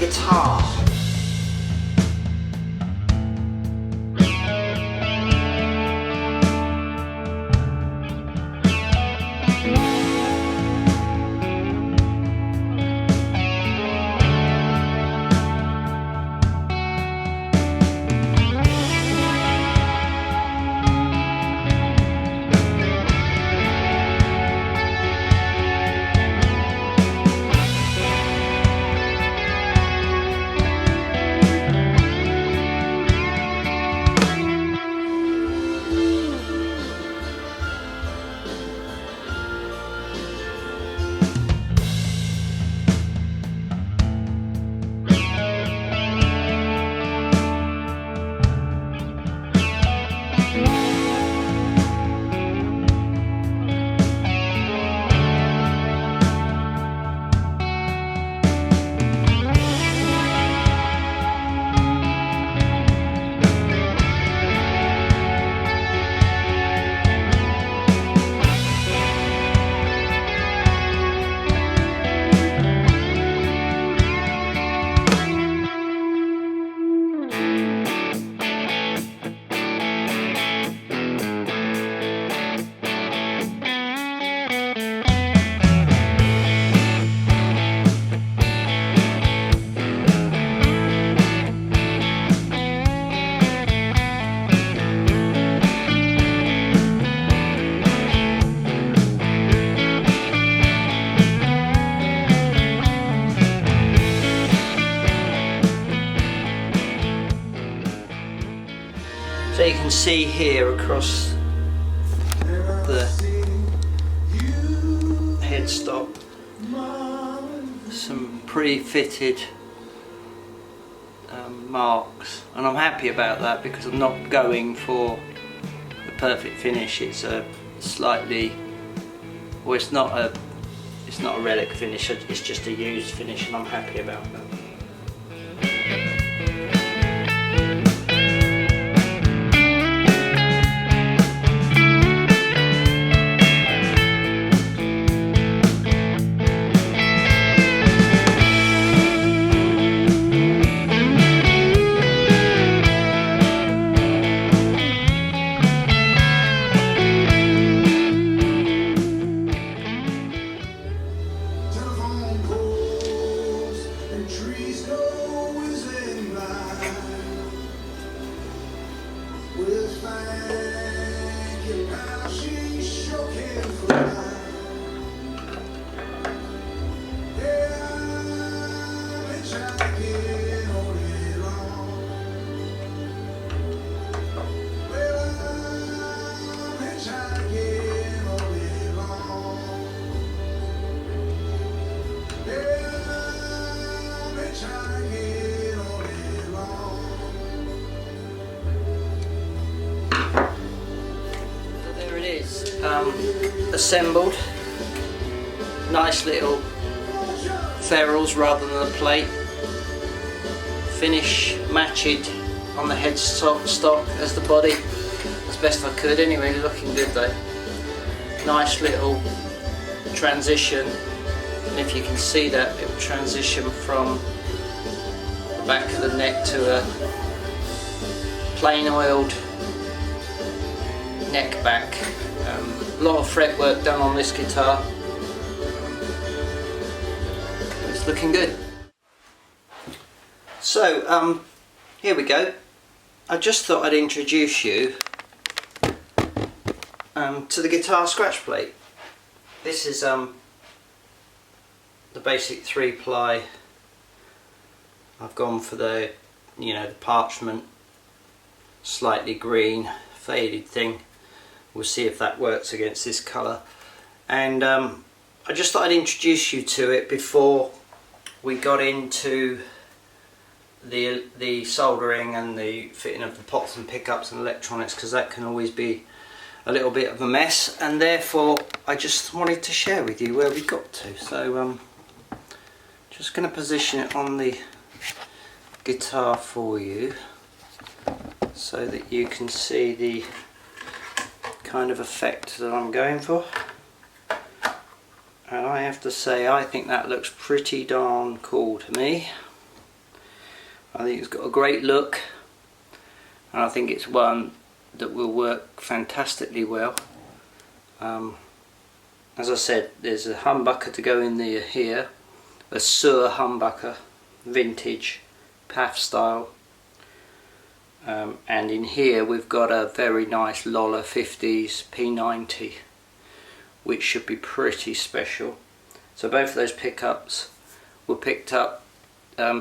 guitar. So you can see here across the headstock some pre-fitted marks, and I'm happy about that because I'm not going for the perfect finish. It's a slightly, well, it's not a relic finish, it's just a used finish, and I'm happy about that. Assembled, nice little ferrules rather than a plate, finish matched on the headstock as the body, as best I could anyway, looking good though. Nice little transition, and if you can see that, it will transition from the back of the neck to a plain oiled neck back. A lot of fretwork done on this guitar. It's looking good. So here we go. I just thought I'd introduce you to the guitar scratch plate. This is the basic 3-ply. I've gone for the, you know, the parchment, slightly green, faded thing. We'll see if that works against this colour. And I just thought I'd introduce you to it before we got into the soldering and the fitting of the pots and pickups and electronics, because that can always be a little bit of a mess, and therefore I just wanted to share with you where we got to. So just going to position it on the guitar for you so that you can see the kind of effect that I'm going for. And I have to say, I think that looks pretty darn cool to me. I think it's got a great look, and I think it's one that will work fantastically well. As I said, there's a humbucker to go in there here, a Sur humbucker, vintage, PAF style, and in here we've got a very nice Lola 50s P90, which should be pretty special. So both of those pickups were picked up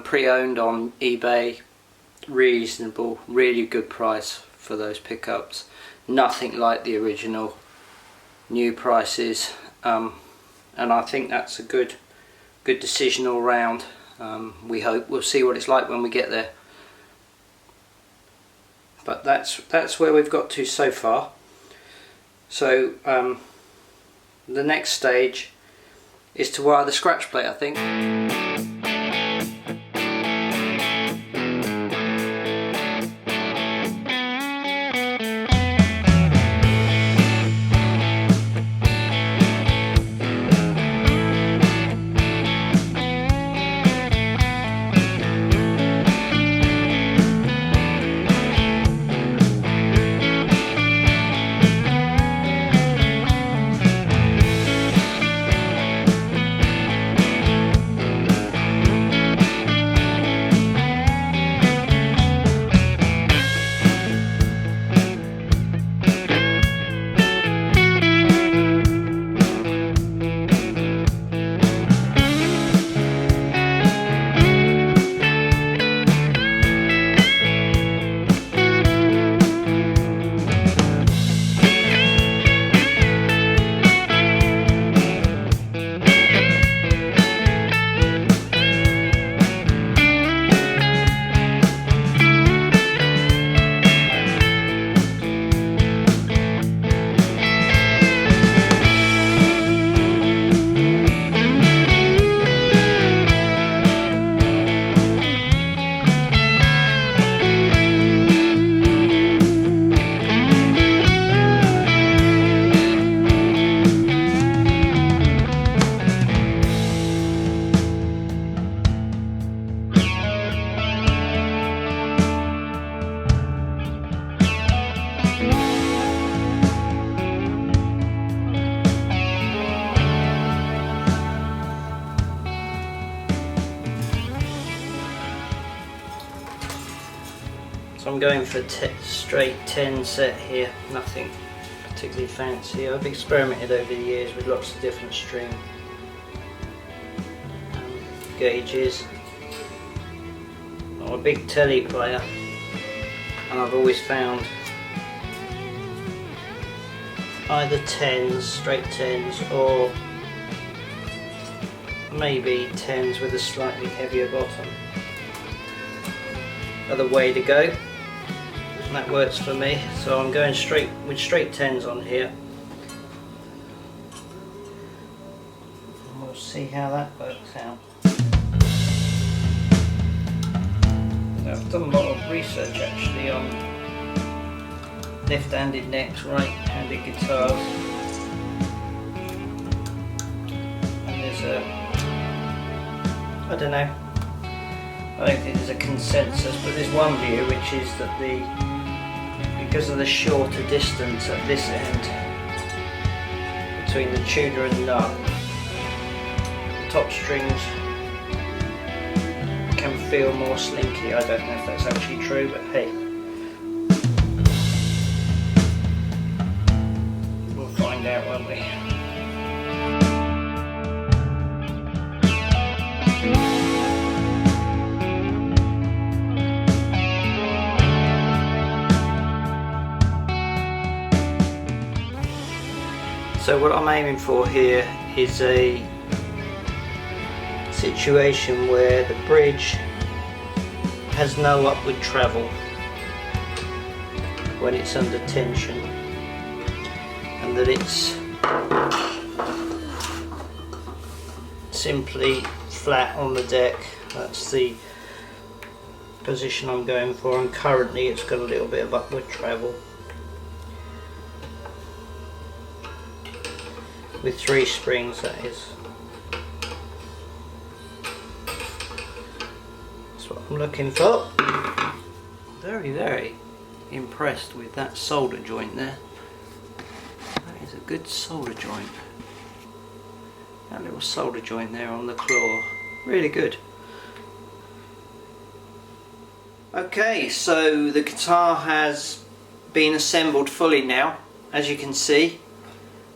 pre-owned on eBay, reasonable, really good price for those pickups. Nothing like the original new prices, and I think that's a good decision all round. We hope. We'll see what it's like when we get there. But that's where we've got to so far. So the next stage is to wire the scratch plate, I think. So I'm going for straight 10 set here, nothing particularly fancy. I've experimented over the years with lots of different string gauges. I'm a big telly player, and I've always found either 10s, straight 10s, or maybe 10s with a slightly heavier bottom are the way to go. And that works for me, so I'm going straight with straight 10s on here, and we'll see how that works out. Now, I've done a lot of research actually on left-handed necks, right-handed guitars, and there's I don't know, I don't think there's a consensus, but there's one view, which is that because of the shorter distance at this end between the tuner and nut, the top strings can feel more slinky. I don't know if that's actually true, but hey, we'll find out, won't we? So what I'm aiming for here is a situation where the bridge has no upward travel when it's under tension, and that it's simply flat on the deck. That's the position I'm going for, and currently it's got a little bit of upward travel. With 3 springs, that is. It's That's what I'm looking for. Very, very impressed with that solder joint there. That is a good solder joint. That little solder joint there on the claw, really good. Okay, so the guitar has been assembled fully now. As you can see,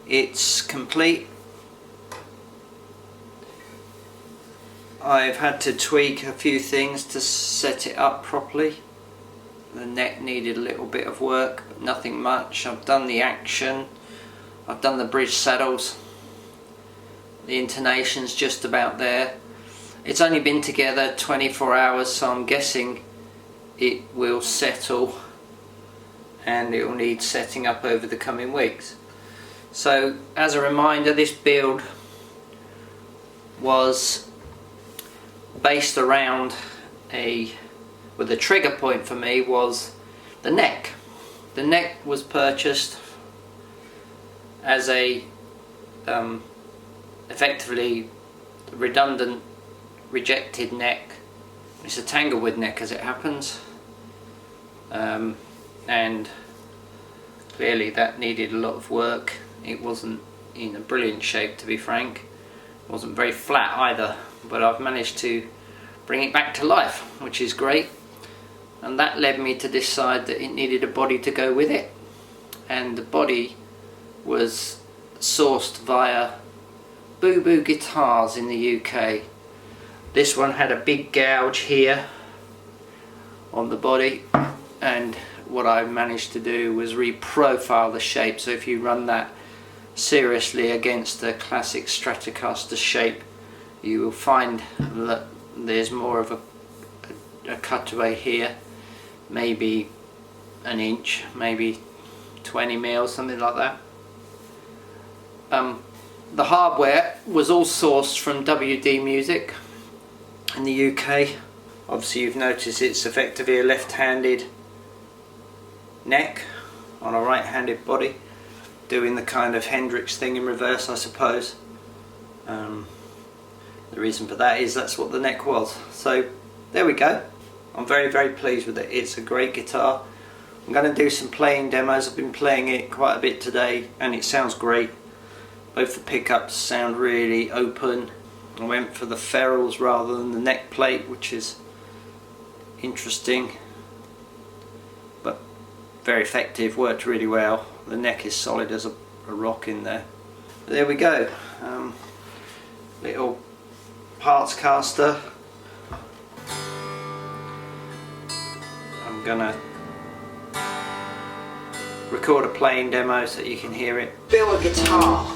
it's complete. I've had to tweak a few things to set it up properly. The neck needed a little bit of work, but nothing much. I've done the action, I've done the bridge saddles. The intonation's just about there. It's only been together 24 hours, so I'm guessing it will settle and it will need setting up over the coming weeks. So as a reminder, this build was based around the trigger point for me was the neck. The neck was purchased as a effectively redundant rejected neck. It's a tanglewood neck as it happens, and clearly that needed a lot of work. It wasn't in a brilliant shape, to be frank. It wasn't very flat either, but I've managed to bring it back to life, which is great. And that led me to decide that it needed a body to go with it, and the body was sourced via MarkaGuitars in the UK. This one had a big gouge here on the body, and what I managed to do was reprofile the shape. So if you run that seriously against the classic Stratocaster shape, you will find that there's more of a cutaway here, maybe an inch, maybe 20 mils, something like that. The hardware was all sourced from WD Music in the UK. Obviously you've noticed it's effectively a left-handed neck on a right-handed body, doing the kind of Hendrix thing in reverse, I suppose. The reason for that is that's what the neck was. So there we go. I'm very, very pleased with it. It's a great guitar. I'm going to do some playing demos. I've been playing it quite a bit today and it sounds great. Both the pickups sound really open. I went for the ferrules rather than the neck plate, which is interesting, but very effective, worked really well. The neck is solid as a rock in there. But there we go. Little parts caster. I'm gonna record a playing demo so you can hear it. Build a guitar.